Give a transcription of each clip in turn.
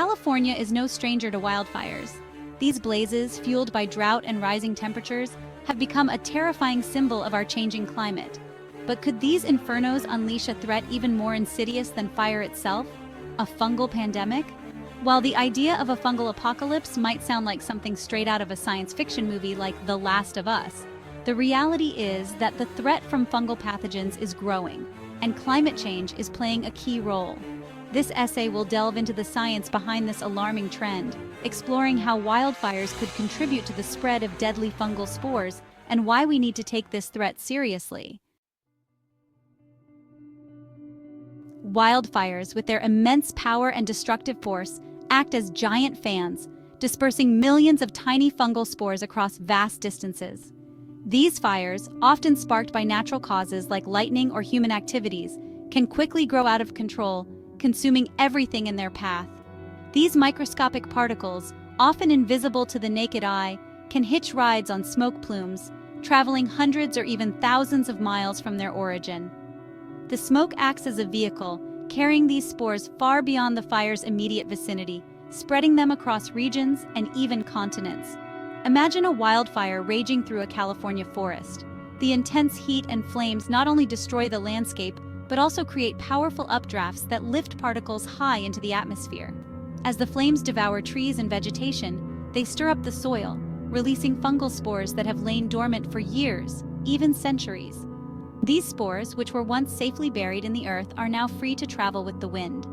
California is no stranger to wildfires. These blazes, fueled by drought and rising temperatures, have become a terrifying symbol of our changing climate. But could these infernos unleash a threat even more insidious than fire itself? A fungal pandemic? While the idea of a fungal apocalypse might sound like something straight out of a science fiction movie like The Last of Us, the reality is that the threat from fungal pathogens is growing, and climate change is playing a key role. This essay will delve into the science behind this alarming trend, exploring how wildfires could contribute to the spread of deadly fungal spores and why we need to take this threat seriously. Wildfires, with their immense power and destructive force, act as giant fans, dispersing millions of tiny fungal spores across vast distances. These fires, often sparked by natural causes like lightning or human activities, can quickly grow out of control, consuming everything in their path. These microscopic particles, often invisible to the naked eye, can hitch rides on smoke plumes, traveling hundreds or even thousands of miles from their origin. The smoke acts as a vehicle, carrying these spores far beyond the fire's immediate vicinity, spreading them across regions and even continents. Imagine a wildfire raging through a California forest. The intense heat and flames not only destroy the landscape, but also create powerful updrafts that lift particles high into the atmosphere. As the flames devour trees and vegetation, they stir up the soil, releasing fungal spores that have lain dormant for years, even centuries. These spores, which were once safely buried in the earth, are now free to travel with the wind.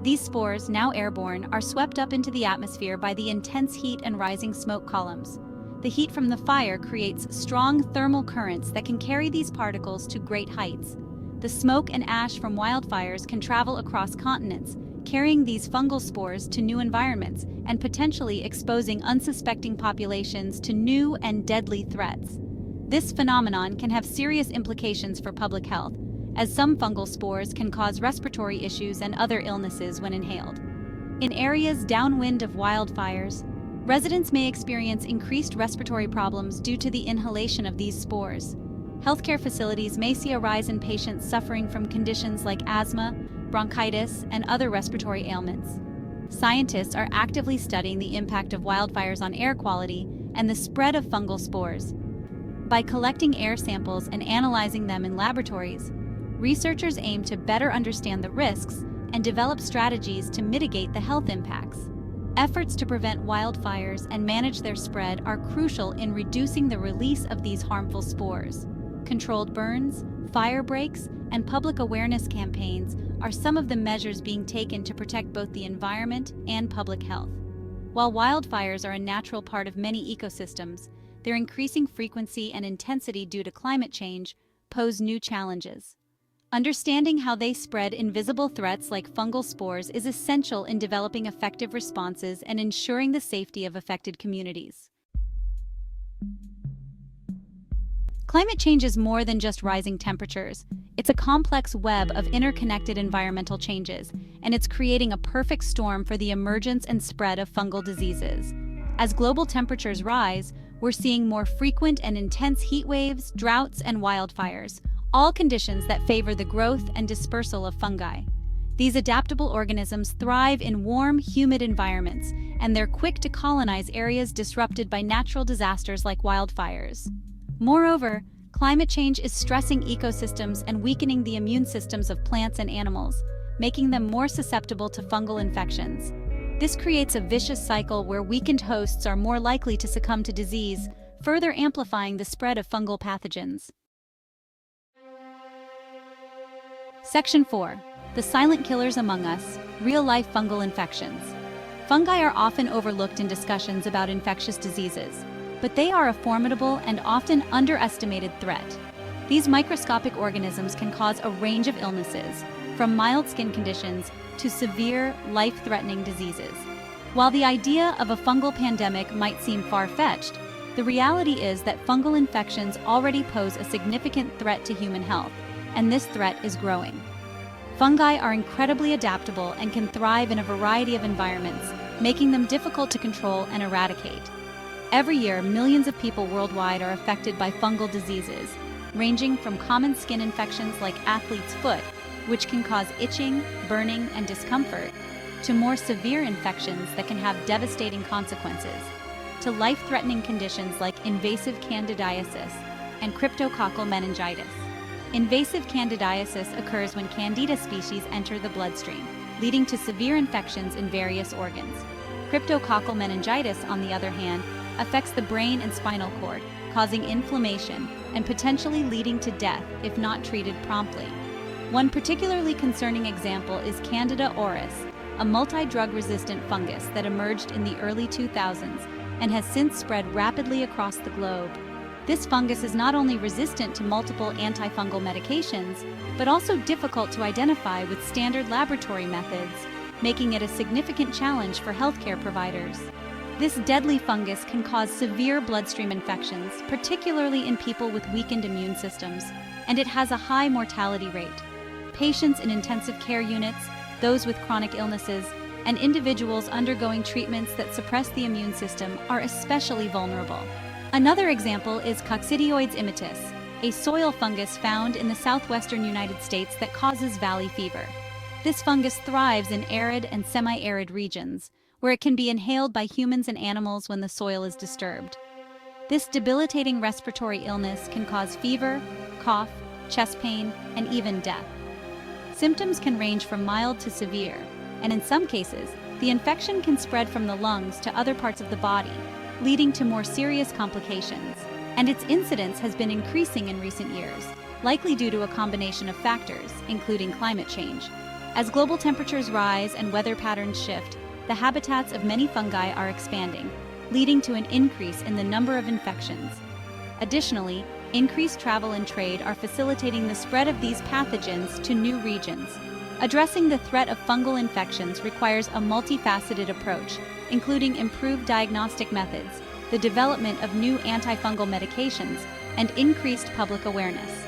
These spores, now airborne, are swept up into the atmosphere by the intense heat and rising smoke columns. The heat from the fire creates strong thermal currents that can carry these particles to great heights. The smoke and ash from wildfires can travel across continents, carrying these fungal spores to new environments and potentially exposing unsuspecting populations to new and deadly threats. This phenomenon can have serious implications for public health, as some fungal spores can cause respiratory issues and other illnesses when inhaled. In areas downwind of wildfires, residents may experience increased respiratory problems due to the inhalation of these spores. Healthcare facilities may see a rise in patients suffering from conditions like asthma, bronchitis, and other respiratory ailments. Scientists are actively studying the impact of wildfires on air quality and the spread of fungal spores. By collecting air samples and analyzing them in laboratories, researchers aim to better understand the risks and develop strategies to mitigate the health impacts. Efforts to prevent wildfires and manage their spread are crucial in reducing the release of these harmful spores. Controlled burns, fire breaks, and public awareness campaigns are some of the measures being taken to protect both the environment and public health. While wildfires are a natural part of many ecosystems, their increasing frequency and intensity due to climate change pose new challenges. Understanding how they spread invisible threats like fungal spores is essential in developing effective responses and ensuring the safety of affected communities. Climate change is more than just rising temperatures. It's a complex web of interconnected environmental changes, and it's creating a perfect storm for the emergence and spread of fungal diseases. As global temperatures rise, we're seeing more frequent and intense heat waves, droughts, and wildfires, all conditions that favor the growth and dispersal of fungi. These adaptable organisms thrive in warm, humid environments, and they're quick to colonize areas disrupted by natural disasters like wildfires. Moreover, climate change is stressing ecosystems and weakening the immune systems of plants and animals, making them more susceptible to fungal infections. This creates a vicious cycle where weakened hosts are more likely to succumb to disease, further amplifying the spread of fungal pathogens. Section 4. The silent killers among us, real-life fungal infections. Fungi are often overlooked in discussions about infectious diseases, but they are a formidable and often underestimated threat. These microscopic organisms can cause a range of illnesses, from mild skin conditions to severe, life-threatening diseases. While the idea of a fungal pandemic might seem far-fetched, the reality is that fungal infections already pose a significant threat to human health, and this threat is growing. Fungi are incredibly adaptable and can thrive in a variety of environments, making them difficult to control and eradicate. Every year, millions of people worldwide are affected by fungal diseases, ranging from common skin infections like athlete's foot, which can cause itching, burning, and discomfort, to more severe infections that can have devastating consequences, to life-threatening conditions like invasive candidiasis and cryptococcal meningitis. Invasive candidiasis occurs when Candida species enter the bloodstream, leading to severe infections in various organs. Cryptococcal meningitis, on the other hand, affects the brain and spinal cord, causing inflammation and potentially leading to death if not treated promptly. One particularly concerning example is Candida auris, a multi-drug resistant fungus that emerged in the early 2000s and has since spread rapidly across the globe. This fungus is not only resistant to multiple antifungal medications, but also difficult to identify with standard laboratory methods, making it a significant challenge for healthcare providers. This deadly fungus can cause severe bloodstream infections, particularly in people with weakened immune systems, and it has a high mortality rate. Patients in intensive care units, those with chronic illnesses, and individuals undergoing treatments that suppress the immune system are especially vulnerable. Another example is Coccidioides immitis, a soil fungus found in the southwestern United States that causes valley fever. This fungus thrives in arid and semi-arid regions, where it can be inhaled by humans and animals when the soil is disturbed. This debilitating respiratory illness can cause fever, cough, chest pain, and even death. Symptoms can range from mild to severe, and in some cases, the infection can spread from the lungs to other parts of the body, leading to more serious complications. And its incidence has been increasing in recent years, likely due to a combination of factors, including climate change. As global temperatures rise and weather patterns shift, the habitats of many fungi are expanding, leading to an increase in the number of infections. Additionally, increased travel and trade are facilitating the spread of these pathogens to new regions. Addressing the threat of fungal infections requires a multifaceted approach, including improved diagnostic methods, the development of new antifungal medications, and increased public awareness.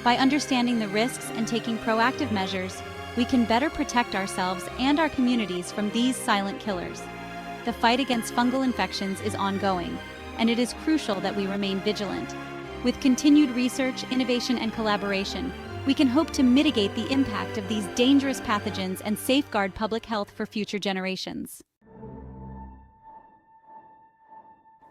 By understanding the risks and taking proactive measures, we can better protect ourselves and our communities from these silent killers. The fight against fungal infections is ongoing, and it is crucial that we remain vigilant. With continued research, innovation, and collaboration, we can hope to mitigate the impact of these dangerous pathogens and safeguard public health for future generations.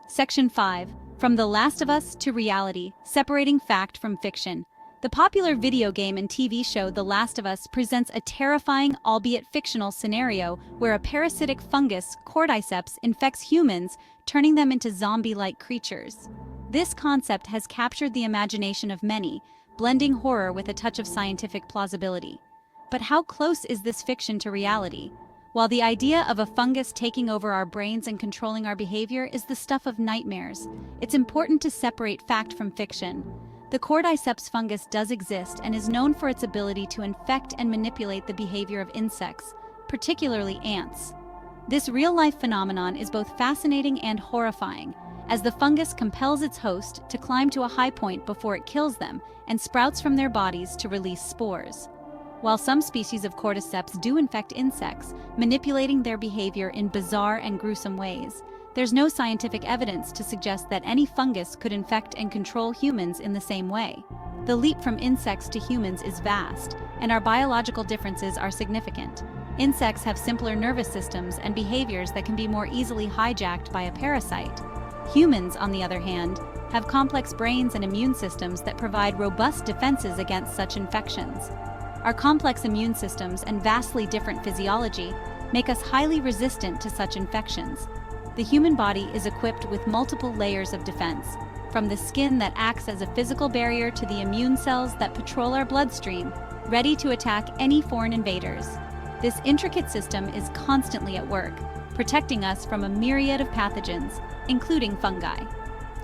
Section 5. From The Last of Us to Reality, Separating Fact from Fiction. The popular video game and TV show The Last of Us presents a terrifying, albeit fictional, scenario where a parasitic fungus, cordyceps, infects humans, turning them into zombie-like creatures. This concept has captured the imagination of many, blending horror with a touch of scientific plausibility. But how close is this fiction to reality? While the idea of a fungus taking over our brains and controlling our behavior is the stuff of nightmares, it's important to separate fact from fiction. The cordyceps fungus does exist and is known for its ability to infect and manipulate the behavior of insects, particularly ants. This real-life phenomenon is both fascinating and horrifying, as the fungus compels its host to climb to a high point before it kills them and sprouts from their bodies to release spores. While some species of cordyceps do infect insects, manipulating their behavior in bizarre and gruesome ways, there's no scientific evidence to suggest that any fungus could infect and control humans in the same way. The leap from insects to humans is vast, and our biological differences are significant. Insects have simpler nervous systems and behaviors that can be more easily hijacked by a parasite. Humans, on the other hand, have complex brains and immune systems that provide robust defenses against such infections. Our complex immune systems and vastly different physiology make us highly resistant to such infections. The human body is equipped with multiple layers of defense, from the skin that acts as a physical barrier to the immune cells that patrol our bloodstream, ready to attack any foreign invaders. This intricate system is constantly at work, protecting us from a myriad of pathogens, including fungi.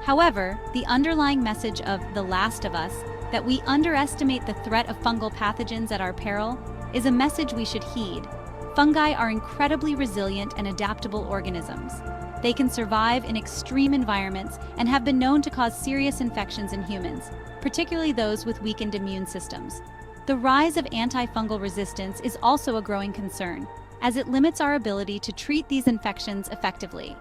However, the underlying message of The Last of Us, that we underestimate the threat of fungal pathogens at our peril, is a message we should heed. Fungi are incredibly resilient and adaptable organisms. They can survive in extreme environments and have been known to cause serious infections in humans, particularly those with weakened immune systems. The rise of antifungal resistance is also a growing concern, as it limits our ability to treat these infections effectively.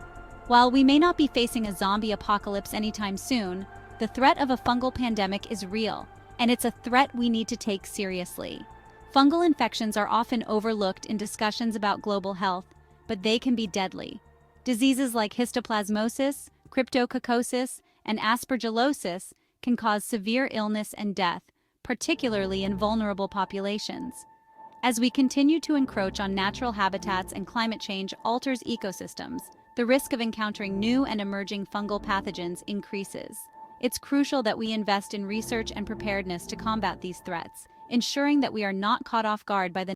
While we may not be facing a zombie apocalypse anytime soon, the threat of a fungal pandemic is real, and it's a threat we need to take seriously. Fungal infections are often overlooked in discussions about global health, but they can be deadly. Diseases like histoplasmosis, cryptococcosis, and aspergillosis can cause severe illness and death, particularly in vulnerable populations. As we continue to encroach on natural habitats and climate change alters ecosystems, the risk of encountering new and emerging fungal pathogens increases. It's crucial that we invest in research and preparedness to combat these threats, ensuring that we are not caught off guard by the